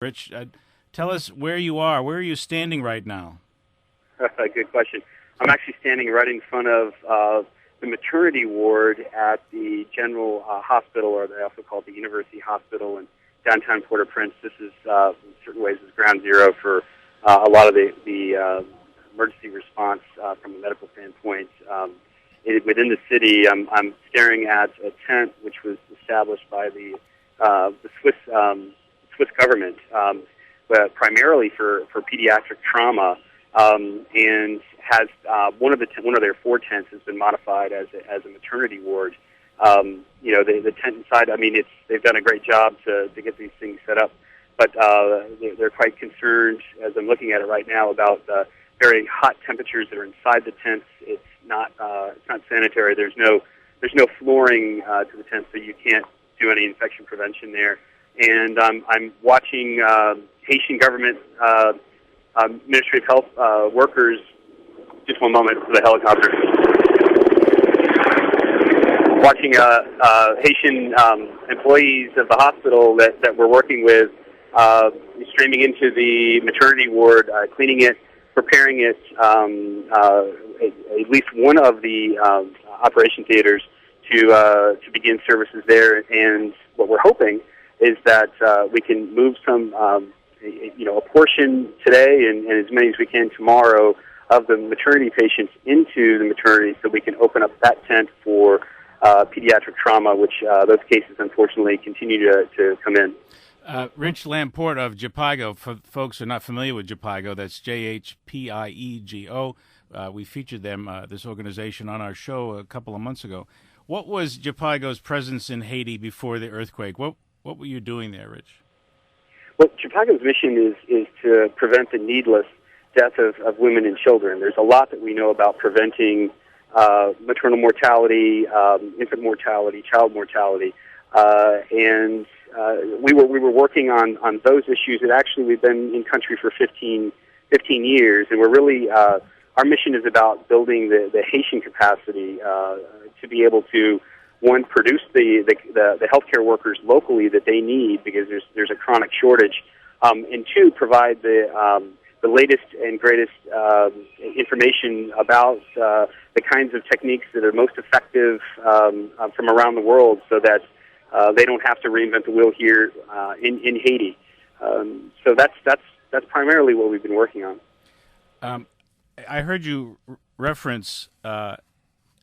Rich, tell us where you are. Where are you standing right now? Good question. I'm actually standing right in front of the maternity ward at the General Hospital, or they also call it the University Hospital in downtown Port-au-Prince. This is, in certain ways, is ground zero for a lot of the emergency response from a medical standpoint. Within the city, I'm staring at a tent which was established by the Swiss government, but primarily for pediatric trauma, and has one of their 4 tents has been modified as a maternity ward. The tent inside, they've done a great job to get these things set up, but they're quite concerned, as I'm looking at it right now, about the very hot temperatures that are inside the tents. It's not sanitary. There's no flooring to the tent, so you can't do any infection prevention there. And I'm watching Haitian government Ministry of Health workers. Just one moment for the helicopter. Watching Haitian employees of the hospital that we're working with streaming into the maternity ward, cleaning it, preparing it. At least one of the operation theaters to begin services there, and what we're hoping is that we can move some, a portion today and as many as we can tomorrow of the maternity patients into the maternity, so we can open up that tent for pediatric trauma, which those cases unfortunately continue to come in. Rich Lamport of Jhpiego. For folks who are not familiar with Jhpiego, that's Jhpiego. We featured them, this organization, on our show a couple of months ago. What was Jhpiego's presence in Haiti before the earthquake? What were you doing there, Rich? Well, Jhpiego's mission is to prevent the needless death of women and children. There's a lot that we know about preventing maternal mortality, infant mortality, child mortality, and we were working on those issues. And actually, we've been in country for 15 years, and we're really our mission is about building the Haitian capacity to be able to, one, produce the healthcare workers locally that they need, because there's a chronic shortage, and two, provide the latest and greatest information about the kinds of techniques that are most effective from around the world, so that they don't have to reinvent the wheel here in Haiti. So that's primarily what we've been working on. I heard you reference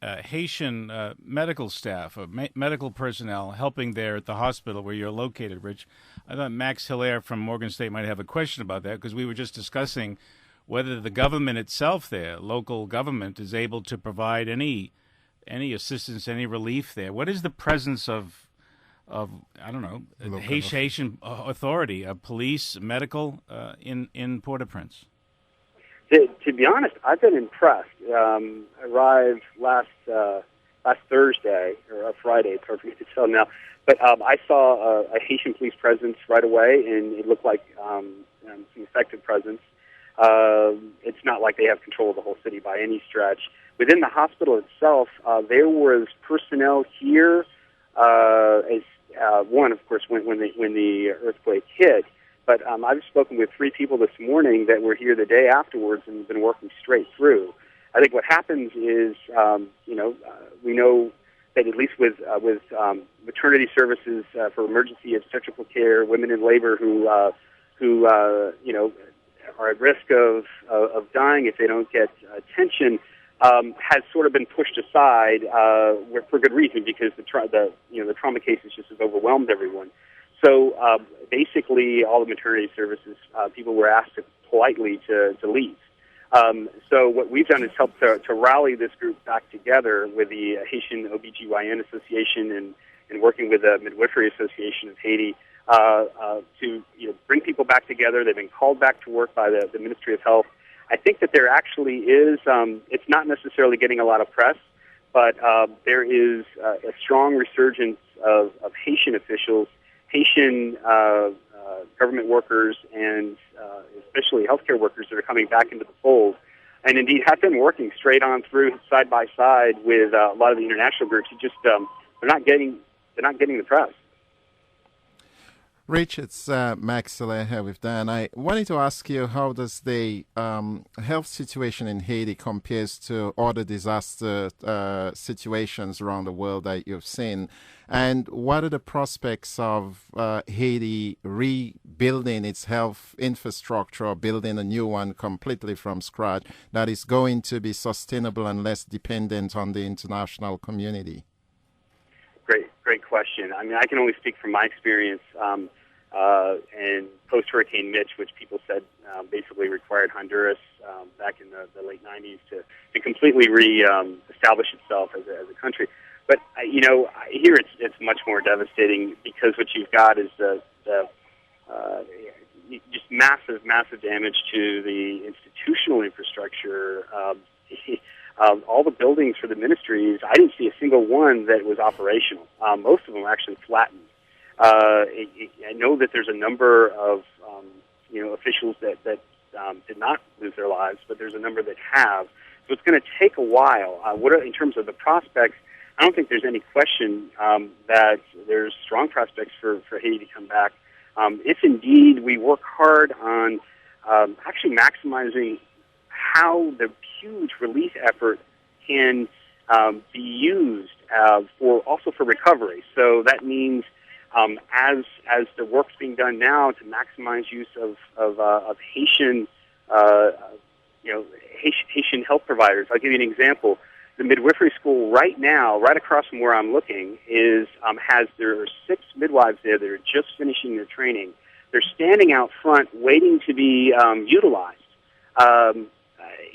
Haitian medical staff, medical personnel helping there at the hospital where you're located, Rich. I thought Max Hilaire from Morgan State might have a question about that, because we were just discussing whether the government itself there, local government, is able to provide any assistance, any relief there. What is the presence of I don't know, Haitian authority, police, medical in Port-au-Prince? To be honest, I've been impressed. Arrived last Thursday, or Friday, it's hard for me to tell now. But I saw a Haitian police presence right away, and it looked like some effective presence. It's not like they have control of the whole city by any stretch. Within the hospital itself, there was personnel here, as one, of course, when the earthquake hit. But I've spoken with 3 people this morning that were here the day afterwards and have been working straight through. I think what happens is, we know that at least with maternity services for emergency obstetrical care, women in labor who are at risk of dying if they don't get attention, has sort of been pushed aside for good reason, because the trauma cases just have overwhelmed everyone. So basically, all the maternity services, people were asked politely to leave. So what we've done is help to rally this group back together with the Haitian OBGYN Association and working with the Midwifery Association of Haiti to bring people back together. They've been called back to work by the Ministry of Health. I think that there actually is, it's not necessarily getting a lot of press, but there is a strong resurgence of Haitian officials, Haitian government workers, and especially healthcare workers that are coming back into the fold, and indeed have been working straight on through, side by side with a lot of the international groups. It just they're not getting the press. Rich, it's Max Hilaire here with Dan. I wanted to ask you, how does the health situation in Haiti compares to other disaster situations around the world that you've seen? And what are the prospects of Haiti rebuilding its health infrastructure or building a new one completely from scratch that is going to be sustainable and less dependent on the international community? Great question. I mean, I can only speak from my experience. And post-Hurricane Mitch, which people said basically required Honduras back in the late 90s to completely establish itself as a country. But, here it's much more devastating because what you've got is just massive damage to the institutional infrastructure. All the buildings for the ministries, I didn't see a single one that was operational. Most of them were actually flattened. I know that there's a number of officials that did not lose their lives, but there's a number that have. So it's going to take a while. In terms of the prospects, I don't think there's any question that there's strong prospects for Haiti to come back. If indeed we work hard on actually maximizing how the huge relief effort can be used for recovery. So that means as the work's being done now to maximize use of Haitian Haitian health providers. I'll give you an example. The midwifery school right now, right across from where I'm looking, there are 6 midwives there that are just finishing their training. They're standing out front waiting to be utilized.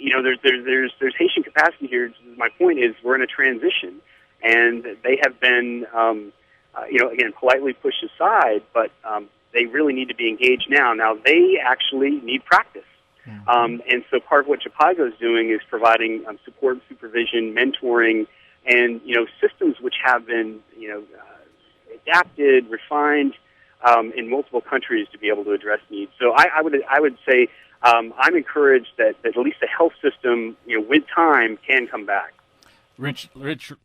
There's Haitian capacity here. My point is we're in a transition, and they have been, again, politely pushed aside, but they really need to be engaged now. Now, they actually need practice. And so part of what Jhpiego is doing is providing support, supervision, mentoring, and, systems which have been, adapted, refined in multiple countries to be able to address needs. So I would say I'm encouraged that at least the health system, with time, can come back. Rich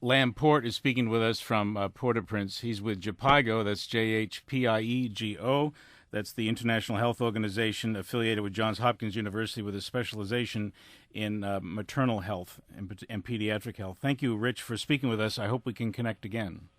Lamport is speaking with us from Port-au-Prince. He's with Jhpiego. That's Jhpiego. That's the International Health Organization affiliated with Johns Hopkins University with a specialization in maternal health and pediatric health. Thank you, Rich, for speaking with us. I hope we can connect again.